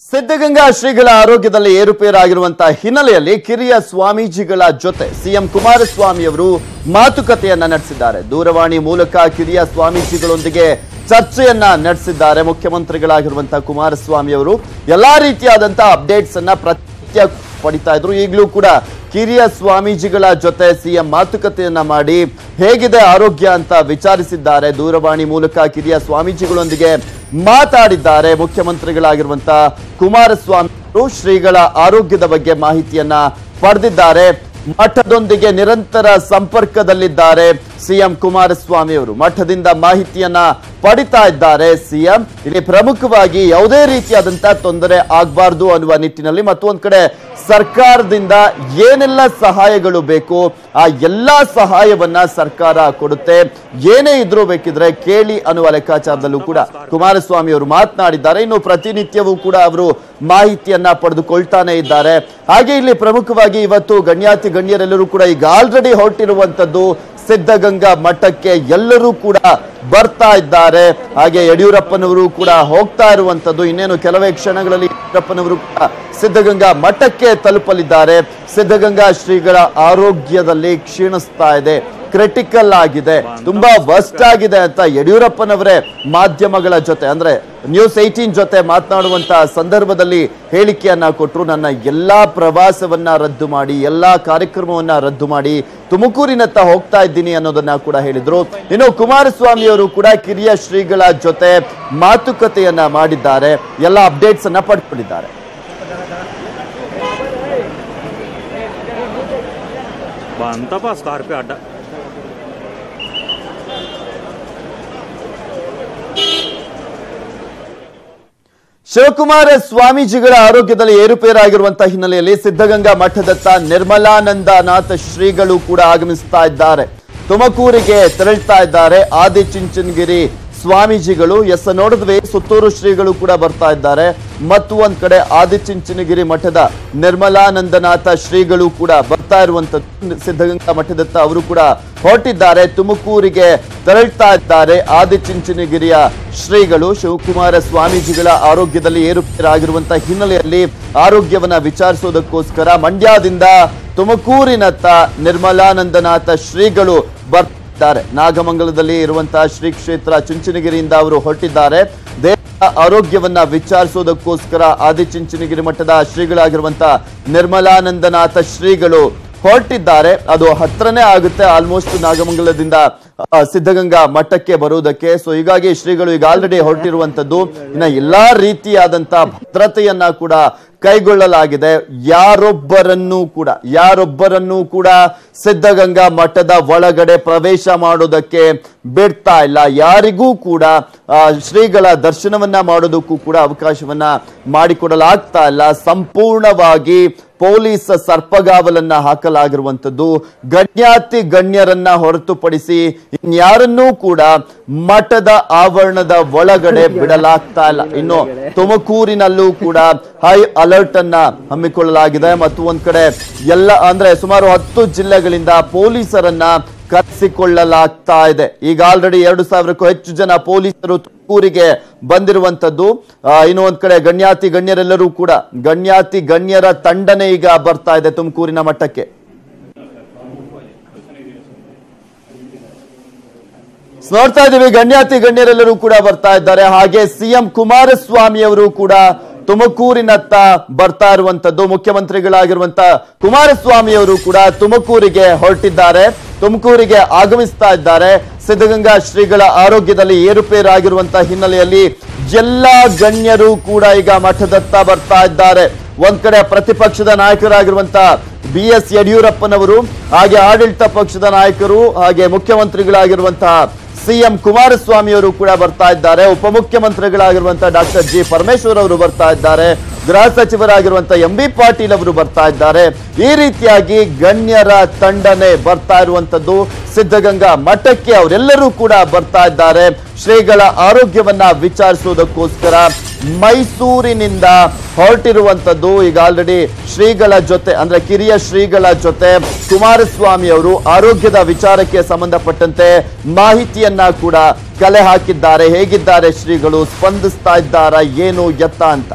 ಸಿದ್ಧಗಂಗಾ ಶ್ರೀಗಳ ಆರೋಗ್ಯದಲ್ಲಿ ಏರುಪೇರಾಗಿರುವಂತಹ ಹಿನ್ನೆಲೆಯಲ್ಲಿ ಕಿರಿಯ ಸ್ವಾಮೀಜಿಗಳ ಜೊತೆ ಸಿಎಂ ಕುಮಾರಸ್ವಾಮಿ ಅವರು ಮಾತುಕತೆಯನ್ನ ನಡೆಸಿದ್ದಾರೆ. ದೂರವಾಣಿ ಮೂಲಕ ಕಿರಿಯ ಸ್ವಾಮೀಜಿಗಳೊಂದಿಗೆ ಚರ್ಚೆಯನ್ನ ನಡೆಸಿದ್ದಾರೆ. ಮುಖ್ಯಮಂತ್ರಿಗಳಾಗಿರುವಂತಹ ಕುಮಾರಸ್ವಾಮಿ ಅವರು ಎಲ್ಲಾ ರೀತಿಯಾದಂತಹ ಅಪ್ಡೇಟ್ಸ್ ಅನ್ನ ಪ್ರತಿನಿತ್ಯ ಪಡಿತಾ ಇದ್ರು. ಈಗಲೂ ಕೂಡ ಕಿರಿಯ ಸ್ವಾಮೀಜಿಗಳ ಜೊತೆ ಸಿಎಂ ಮಾತುಕತೆಯನ್ನ ಮಾಡಿ ಹೇಗಿದೆ ಆರೋಗ್ಯ ಅಂತ ವಿಚಾರಿಸಿದ್ದಾರೆ. ದೂರವಾಣಿ ಮೂಲಕ ಕಿರಿಯ ಸ್ವಾಮೀಜಿಗಳೊಂದಿಗೆ ಮಾತಾಡಿದ್ದಾರೆ. ಮುಖ್ಯಮಂತ್ರಿಗಳಾಗಿರುವಂತಹ ಕುಮಾರಸ್ವಾಮಿ ಅವರು ಶ್ರೀಗಳ ಆರೋಗ್ಯದ ಬಗ್ಗೆ ಮಾಹಿತಿಯನ್ನ ಪಡೆದಿದ್ದಾರೆ. ಮಠದೊಂದಿಗೆ ನಿರಂತರ ಸಂಪರ್ಕದಲ್ಲಿದ್ದಾರೆ ಸಿಎಂ ಕುಮಾರಸ್ವಾಮಿ ಅವರು. ಮಠದಿಂದ ಮಾಹಿತಿಯನ್ನ ಪಡಿತಾ ಇದ್ದಾರೆ ಸಿಎಂ. ಇಲ್ಲಿ ಪ್ರಮುಖವಾಗಿ ಯಾವುದೇ ರೀತಿಯಾದಂತಹ ತೊಂದರೆ ಆಗಬಾರ್ದು ಅನ್ನುವ ನಿಟ್ಟಿನಲ್ಲಿ ಮತ್ತೊಂದು ಕಡೆ ಸರ್ಕಾರದಿಂದ ಏನೆಲ್ಲ ಸಹಾಯಗಳು ಬೇಕು ಆ ಎಲ್ಲಾ ಸಹಾಯವನ್ನ ಸರ್ಕಾರ ಕೊಡುತ್ತೆ. ಏನೇ ಇದ್ರೂ ಬೇಕಿದ್ರೆ ಕೇಳಿ ಅನ್ನುವ ಲೆಕ್ಕಾಚಾರದಲ್ಲೂ ಕೂಡ ಕುಮಾರಸ್ವಾಮಿ ಅವರು ಮಾತನಾಡಿದ್ದಾರೆ. ಇನ್ನು ಪ್ರತಿನಿತ್ಯವೂ ಕೂಡ ಅವರು ಮಾಹಿತಿಯನ್ನ ಪಡೆದುಕೊಳ್ತಾನೆ ಇದ್ದಾರೆ. ಹಾಗೆ ಇಲ್ಲಿ ಪ್ರಮುಖವಾಗಿ ಇವತ್ತು ಗಣ್ಯಾತಿ ಗಣ್ಯರೆಲ್ಲರೂ ಕೂಡ ಈಗ ಆಲ್ರೆಡಿ ಹೊರಟಿರುವಂತದ್ದು ಸಿದ್ಧಗಂಗಾ ಮಠಕ್ಕೆ ಎಲ್ಲರೂ ಕೂಡ ಬರ್ತಾ ಇದ್ದಾರೆ. ಹಾಗೆ ಯಡಿಯೂರಪ್ಪನವರು ಕೂಡ ಹೋಗ್ತಾ ಇರುವಂತದ್ದು ಇನ್ನೇನು ಕೆಲವೇ ಕ್ಷಣಗಳಲ್ಲಿ ಯಡಿಯೂರಪ್ಪನವರು ಕೂಡ ಸಿದ್ಧಗಂಗಾ ಮಠಕ್ಕೆ ತಲುಪಲಿದ್ದಾರೆ. ಸಿದ್ಧಗಂಗಾ ಶ್ರೀಗಳ ಆರೋಗ್ಯದಲ್ಲಿ ಕ್ಷೀಣಿಸ್ತಾ ಇದೆ, ಕ್ರಿಟಿಕಲ್ ಆಗಿದೆ, ತುಂಬಾ ವರ್ಸ್ಟ್ ಆಗಿದೆ ಅಂತ ಯಡಿಯೂರಪ್ಪನವರೇ ಮಾಧ್ಯಮಗಳ ಜೊತೆ ಅಂದ್ರೆ ನ್ಯೂಸ್ 18 ಜೊತೆ ಮಾತನಾಡುವಂತಹ ಸಂದರ್ಭದಲ್ಲಿ ಹೇಳಿಕೆಯನ್ನ ಕೊಟ್ಟರು. ನನ್ನ ಎಲ್ಲಾ ಪ್ರವಾಸವನ್ನ ರದ್ದು ಮಾಡಿ, ಎಲ್ಲಾ ಕಾರ್ಯಕ್ರಮವನ್ನ ರದ್ದು ಮಾಡಿ ತುಮಕೂರಿನತ್ತ ಹೋಗ್ತಾ ಇದ್ದೀನಿ ಅನ್ನೋದನ್ನ ಕೂಡ ಹೇಳಿದ್ರು. ಇನ್ನು ಕುಮಾರಸ್ವಾಮಿ ಅವರು ಕೂಡ ಕಿರಿಯ ಶ್ರೀಗಳ ಜೊತೆ ಮಾತುಕತೆಯನ್ನ ಮಾಡಿದ್ದಾರೆ. ಎಲ್ಲ ಅಪ್ಡೇಟ್ಸ್ ಅನ್ನ ಪಡ್ಕೊಂಡಿದ್ದಾರೆ. ಶಿವಕುಮಾರ ಸ್ವಾಮೀಜಿಗಳ ಆರೋಗ್ಯದಲ್ಲಿ ಏರುಪೇರಾಗಿರುವಂತಹ ಹಿನ್ನೆಲೆಯಲ್ಲಿ ಸಿದ್ಧಗಂಗಾ ಮಠದತ್ತ ನಿರ್ಮಲಾನಂದನಾಥ ಶ್ರೀಗಳು ಕೂಡ ಆಗಮಿಸ್ತಾ ಇದ್ದಾರೆ. ತುಮಕೂರಿಗೆ ತೆರಳ್ತಾ ಇದ್ದಾರೆ. ಆದಿಚುಂಚನಗಿರಿ ಸ್ವಾಮೀಜಿಗಳು ನೋಡಿದ್ವಿ, ಸುತ್ತೂರು ಶ್ರೀಗಳು ಕೂಡ ಬರ್ತಾ ಇದ್ದಾರೆ. ಮತ್ತು ಒಂದ್ ಕಡೆ ಆದಿಚುಂಚನಗಿರಿ ಮಠದ ನಿರ್ಮಲಾನಂದನಾಥ ಶ್ರೀಗಳು ಕೂಡ ಬರ್ತಾ ಇರುವಂತದ್ದು. ಸಿದ್ಧಗಂಗಾ ಮಠದತ್ತ ಅವರು ಕೂಡ ಹೊರಟಿದ್ದಾರೆ, ತುಮಕೂರಿಗೆ ತೆರಳ್ತಾ ಇದ್ದಾರೆ. ಆದಿಚುಂಚನಗಿರಿಯ ಶ್ರೀಗಳು ಶಿವಕುಮಾರ ಸ್ವಾಮೀಜಿಗಳ ಆರೋಗ್ಯದಲ್ಲಿ ಏರುಪೇರಾಗಿರುವಂತಹ ಹಿನ್ನೆಲೆಯಲ್ಲಿ ಆರೋಗ್ಯವನ್ನ ವಿಚಾರಿಸೋದಕ್ಕೋಸ್ಕರ ಮಂಡ್ಯದಿಂದ ತುಮಕೂರಿನತ್ತ ನಿರ್ಮಲಾನಂದನಾಥ ಶ್ರೀಗಳು ಬರ್ತಾರೆ. ನಾಗಮಂಗಲದಲ್ಲಿ ಇರುವಂತಹ ಶ್ರೀ ಕ್ಷೇತ್ರ ಚುಂಚನಗಿರಿಯಿಂದ ಅವರು ಹೊರಟಿದ್ದಾರೆ. ದೇವರ ಆರೋಗ್ಯವನ್ನ ವಿಚಾರಿಸೋದಕ್ಕೋಸ್ಕರ ಆದಿಚುಂಚನಗಿರಿ ಮಠದ ಶ್ರೀಗಳಾಗಿರುವಂತಹ ನಿರ್ಮಲಾನಂದನಾಥ ಶ್ರೀಗಳು ಹೊರಟಿದ್ದಾರೆ. ಅದು ಹತ್ರನೇ ಆಗುತ್ತೆ ಆಲ್ಮೋಸ್ಟ್ ನಾಗಮಂಗಲದಿಂದ ಸಿದ್ಧಗಂಗಾ ಮಠಕ್ಕೆ ಬರುವುದಕ್ಕೆ. ಸೊ ಹೀಗಾಗಿ ಶ್ರೀಗಳು ಈಗ ಆಲ್ರೆಡಿ ಹೊರಟಿರುವಂತದ್ದು. ಇನ್ನ ಎಲ್ಲಾ ರೀತಿಯಾದಂತಹ ಭದ್ರತೆಯನ್ನ ಕೂಡ ಕೈಗೊಳ್ಳಲಾಗಿದೆ. ಯಾರೊಬ್ಬರನ್ನೂ ಕೂಡ ಸಿದ್ಧಗಂಗಾ ಮಠದ ಒಳಗಡೆ ಪ್ರವೇಶ ಮಾಡೋದಕ್ಕೆ ಬಿಡ್ತಾ ಇಲ್ಲ. ಯಾರಿಗೂ ಕೂಡ ಶ್ರೀಗಳ ದರ್ಶನವನ್ನ ಮಾಡೋದಕ್ಕೂ ಕೂಡ ಅವಕಾಶವನ್ನ ಮಾಡಿಕೊಡಲಾಗ್ತಾ ಇಲ್ಲ. ಸಂಪೂರ್ಣವಾಗಿ ಪೊಲೀಸ್ ಸರ್ಪಗಾವಲನ್ನ ಹಾಕಲಾಗಿರುವಂತದ್ದು. ಗಣ್ಯಾತಿ ಗಣ್ಯರನ್ನ ಹೊರತುಪಡಿಸಿ ಇನ್ಯಾರನ್ನೂ ಕೂಡ ಮಠದ ಆವರಣದ ಒಳಗಡೆ ಬಿಡಲಾಗ್ತಾ ಇಲ್ಲ. ಇನ್ನು ತುಮಕೂರಿನಲ್ಲೂ ಕೂಡ ಹೈ ಅಲರ್ಟ್ ಅನ್ನ ಹಮ್ಮಿಕೊಳ್ಳಲಾಗಿದೆ. ಮತ್ತು ಒಂದ್ ಕಡೆ ಎಲ್ಲ ಅಂದ್ರೆ ಸುಮಾರು 10 ಜಿಲ್ಲೆಗಳಿಂದ ಪೊಲೀಸರನ್ನ ಕರೆಸಿಕೊಳ್ಳಲಾಗ್ತಾ ಇದೆ. ಈಗ ಆಲ್ರೆಡಿ 2000ಕ್ಕೂ ಹೆಚ್ಚು ಜನ ಪೊಲೀಸರು ತುಮಕೂರಿಗೆ ಬಂದಿರುವಂತದ್ದು. ಇನ್ನು ಒಂದ್ ಕಡೆ ಗಣ್ಯಾತಿ ಗಣ್ಯರ ತಂಡನೇ ಈಗ ಬರ್ತಾ ಇದೆ ತುಮಕೂರಿನ ಮಠಕ್ಕೆ. ನೋಡ್ತಾ ಇದ್ದೀವಿ ಗಣ್ಯಾತಿ ಗಣ್ಯರೆಲ್ಲರೂ ಕೂಡ ಬರ್ತಾ ಇದ್ದಾರೆ. ಹಾಗೆ ಸಿಎಂ ಕುಮಾರಸ್ವಾಮಿ ಅವರು ಕೂಡ ತುಮಕೂರಿನತ್ತ ಬರ್ತಾ ಇರುವಂತದ್ದು. ಮುಖ್ಯಮಂತ್ರಿಗಳಾಗಿರುವಂತಹ ಕುಮಾರಸ್ವಾಮಿ ಅವರು ಕೂಡ ತುಮಕೂರಿಗೆ ಹೊರಟಿದ್ದಾರೆ, ತುಮಕೂರಿಗೆ ಆಗಮಿಸ್ತಾ ಇದ್ದಾರೆ. ಸಿದ್ಧಗಂಗಾ ಶ್ರೀಗಳ ಆರೋಗ್ಯದಲ್ಲಿ ಏರುಪೇರಾಗಿರುವಂತಹ ಹಿನ್ನೆಲೆಯಲ್ಲಿ ಎಲ್ಲಾ ಗಣ್ಯರು ಕೂಡ ಈಗ ಮಠದತ್ತ ಬರ್ತಾ ಇದ್ದಾರೆ. ಒಂದ್ ಕಡೆ ಪ್ರತಿಪಕ್ಷದ ನಾಯಕರಾಗಿರುವಂತಹ BS ಯಡಿಯೂರಪ್ಪನವರು, ಹಾಗೆ ಆಡಳಿತ ಪಕ್ಷದ ನಾಯಕರು, ಹಾಗೆ ಮುಖ್ಯಮಂತ್ರಿಗಳಾಗಿರುವಂತಹ ಸಿಎಂ ಕುಮಾರಸ್ವಾಮಿ ಅವರು ಕೂಡ ಬರ್ತಾ ಇದ್ದಾರೆ. ಉಪಮುಖ್ಯಮಂತ್ರಿಗಳಾಗಿರುವಂತಹ ಡಾಕ್ಟರ್ ಜಿ ಪರಮೇಶ್ವರ್ ಅವರು ಬರ್ತಾ ಇದ್ದಾರೆ. ಗೃಹ ಸಚಿವರಾಗಿರುವಂತಹ MB ಪಾಟೀಲ್ ಅವರು ಬರ್ತಾ ಇದ್ದಾರೆ. ಈ ರೀತಿಯಾಗಿ ಗಣ್ಯರ ತಂಡನೆ ಬರ್ತಾ ಇರುವಂತದ್ದು ಸಿದ್ಧಗಂಗಾ ಮಠಕ್ಕೆ. ಅವರೆಲ್ಲರೂ ಕೂಡ ಬರ್ತಾ ಇದ್ದಾರೆ ಶ್ರೀಗಳ ಆರೋಗ್ಯವನ್ನ ವಿಚಾರಿಸುವುದಕ್ಕೋಸ್ಕರ. ಮೈಸೂರಿನಿಂದ ಹೊರಟಿರುವಂತದ್ದು ಈಗ ಆಲ್ರೆಡಿ ಶ್ರೀಗಳ ಜೊತೆ ಅಂದ್ರೆ ಕಿರಿಯ ಶ್ರೀಗಳ ಜೊತೆ ಕುಮಾರಸ್ವಾಮಿ ಅವರು ಆರೋಗ್ಯದ ವಿಚಾರಕ್ಕೆ ಸಂಬಂಧಪಟ್ಟಂತೆ ಮಾಹಿತಿಯನ್ನ ಕೂಡ ಕಲೆ ಹಾಕಿದ್ದಾರೆ. ಹೇಗಿದ್ದಾರೆ ಶ್ರೀಗಳು, ಸ್ಪಂದಿಸ್ತಾ ಇದ್ದಾರಾ, ಏನು ಎತ್ತ ಅಂತ.